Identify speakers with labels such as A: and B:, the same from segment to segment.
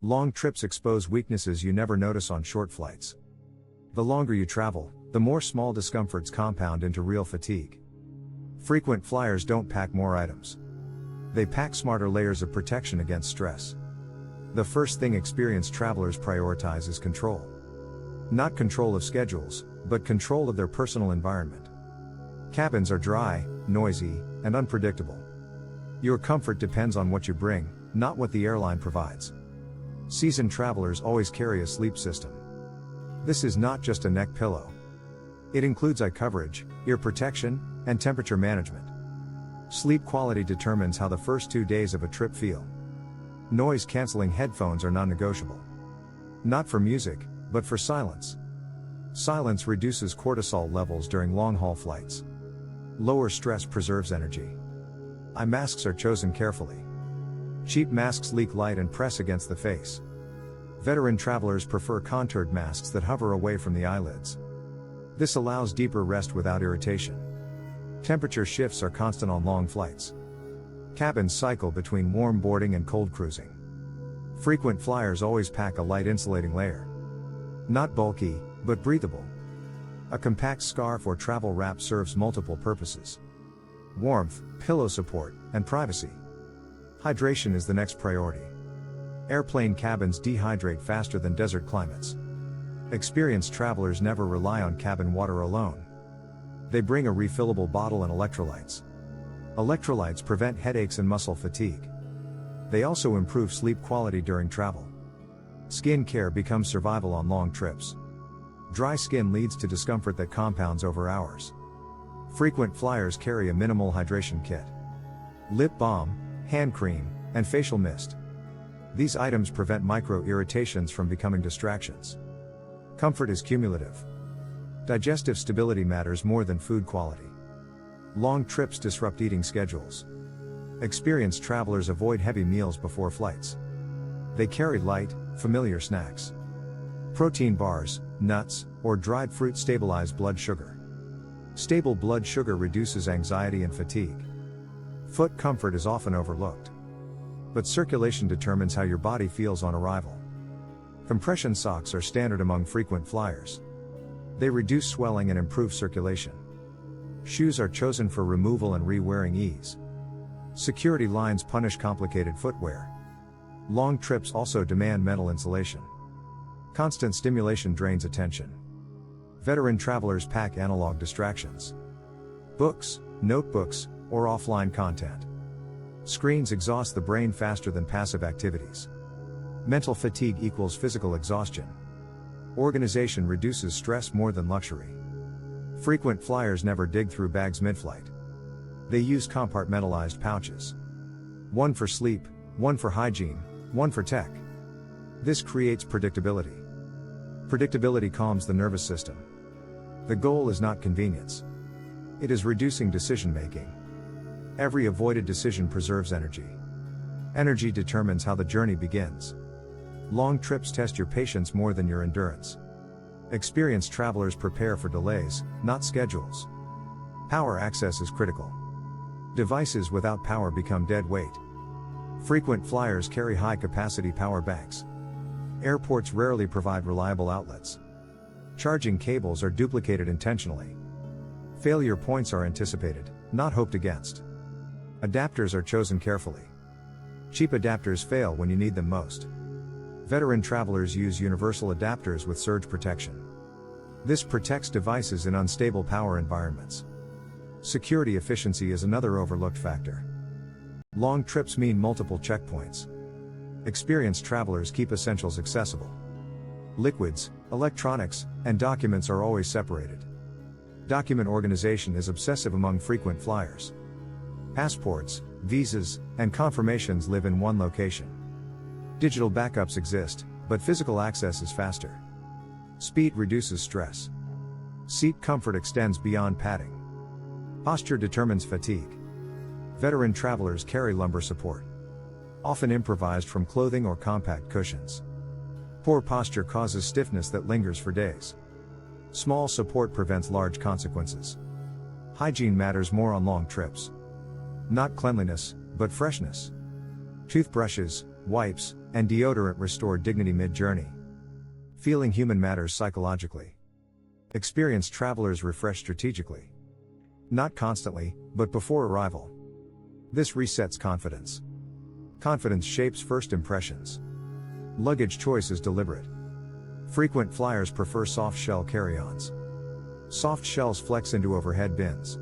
A: Long trips expose weaknesses you never notice on short flights. The longer you travel, the more small discomforts compound into real fatigue. Frequent flyers don't pack more items. They pack smarter layers of protection against stress. The first thing experienced travelers prioritize is control. Not control of schedules, but control of their personal environment. Cabins are dry, noisy, and unpredictable. Your comfort depends on what you bring, not what the airline provides. Seasoned travelers always carry a sleep system. This is not just a neck pillow. It includes eye coverage, ear protection, and temperature management. Sleep quality determines how the first 2 days of a trip feel. Noise-canceling headphones are non-negotiable. Not for music, but for silence. Silence reduces cortisol levels during long-haul flights. Lower stress preserves energy. Eye masks are chosen carefully. Cheap masks leak light and press against the face. Veteran travelers prefer contoured masks that hover away from the eyelids. This allows deeper rest without irritation. Temperature shifts are constant on long flights. Cabins cycle between warm boarding and cold cruising. Frequent flyers always pack a light insulating layer. Not bulky, but breathable. A compact scarf or travel wrap serves multiple purposes: warmth, pillow support, and privacy. Hydration is the next priority. Airplane cabins dehydrate faster than desert climates. Experienced travelers never rely on cabin water alone. They bring a refillable bottle and electrolytes. Electrolytes prevent headaches and muscle fatigue. They also improve sleep quality during travel. Skin care becomes survival on long trips. Dry skin leads to discomfort that compounds over hours. Frequent flyers carry a minimal hydration kit: lip balm, hand cream, and facial mist. These items prevent micro-irritations from becoming distractions. Comfort is cumulative. Digestive stability matters more than food quality. Long trips disrupt eating schedules. Experienced travelers avoid heavy meals before flights. They carry light, familiar snacks. Protein bars, nuts, or dried fruit stabilize blood sugar. Stable blood sugar reduces anxiety and fatigue. Foot comfort is often overlooked. But circulation determines how your body feels on arrival. Compression socks are standard among frequent flyers. They reduce swelling and improve circulation. Shoes are chosen for removal and re-wearing ease. Security lines punish complicated footwear. Long trips also demand mental insulation. Constant stimulation drains attention. Veteran travelers pack analog distractions: books, notebooks, or offline content. Screens exhaust the brain faster than passive activities. Mental fatigue equals physical exhaustion. Organization reduces stress more than luxury. Frequent flyers never dig through bags mid-flight. They use compartmentalized pouches. One for sleep, one for hygiene, one for tech. This creates predictability. Predictability calms the nervous system. The goal is not convenience. It is reducing decision-making. Every avoided decision preserves energy. Energy determines how the journey begins. Long trips test your patience more than your endurance. Experienced travelers prepare for delays, not schedules. Power access is critical. Devices without power become dead weight. Frequent flyers carry high-capacity power banks. Airports rarely provide reliable outlets. Charging cables are duplicated intentionally. Failure points are anticipated, not hoped against. Adapters are chosen carefully. Cheap adapters fail when you need them most. Veteran travelers use universal adapters with surge protection. This protects devices in unstable power environments. Security efficiency is another overlooked factor. Long trips mean multiple checkpoints. Experienced travelers keep essentials accessible. Liquids, electronics, and documents are always separated. Document organization is obsessive among frequent flyers. Passports, visas, and confirmations live in one location. Digital backups exist, but physical access is faster. Speed reduces stress. Seat comfort extends beyond padding. Posture determines fatigue. Veteran travelers carry lumbar support, often improvised from clothing or compact cushions. Poor posture causes stiffness that lingers for days. Small support prevents large consequences. Hygiene matters more on long trips. Not cleanliness, but freshness. Toothbrushes, wipes, and deodorant restore dignity mid-journey. Feeling human matters psychologically. Experienced travelers refresh strategically. Not constantly, but before arrival. This resets confidence. Confidence shapes first impressions. Luggage choice is deliberate. Frequent flyers prefer soft shell carry-ons. Soft shells flex into overhead bins.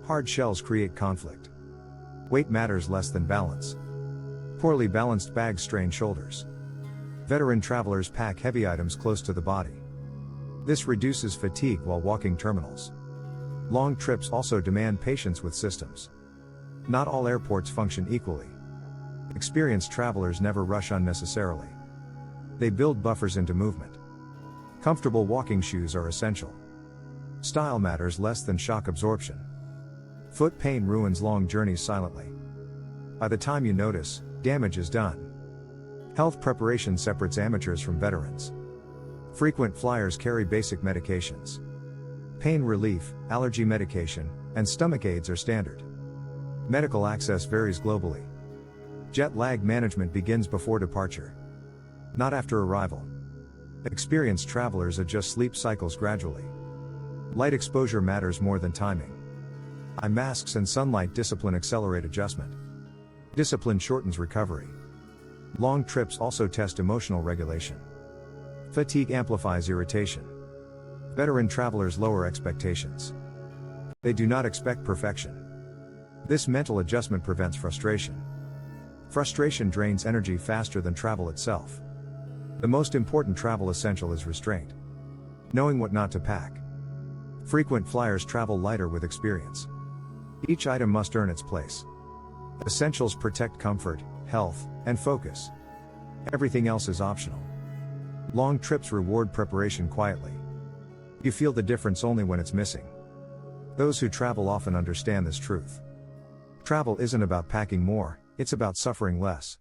A: Hard shells create conflict. Weight matters less than balance. Poorly balanced bags strain shoulders. Veteran travelers pack heavy items close to the body. This reduces fatigue while walking terminals. Long trips also demand patience with systems. Not all airports function equally. Experienced travelers never rush unnecessarily. They build buffers into movement. Comfortable walking shoes are essential. Style matters less than shock absorption. Foot pain ruins long journeys silently. By the time you notice, damage is done. Health preparation separates amateurs from veterans. Frequent flyers carry basic medications. Pain relief, allergy medication, and stomach aids are standard. Medical access varies globally. Jet lag management begins before departure, not after arrival. Experienced travelers adjust sleep cycles gradually. Light exposure matters more than timing. Eye masks and sunlight discipline accelerate adjustment. Discipline shortens recovery. Long trips also test emotional regulation. Fatigue amplifies irritation. Veteran travelers lower expectations. They do not expect perfection. This mental adjustment prevents frustration. Frustration drains energy faster than travel itself. The most important travel essential is restraint. Knowing what not to pack. Frequent flyers travel lighter with experience. Each item must earn its place. Essentials protect comfort, health, and focus. Everything else is optional. Long trips reward preparation quietly. You feel the difference only when it's missing. Those who travel often understand this truth. Travel isn't about packing more, it's about suffering less.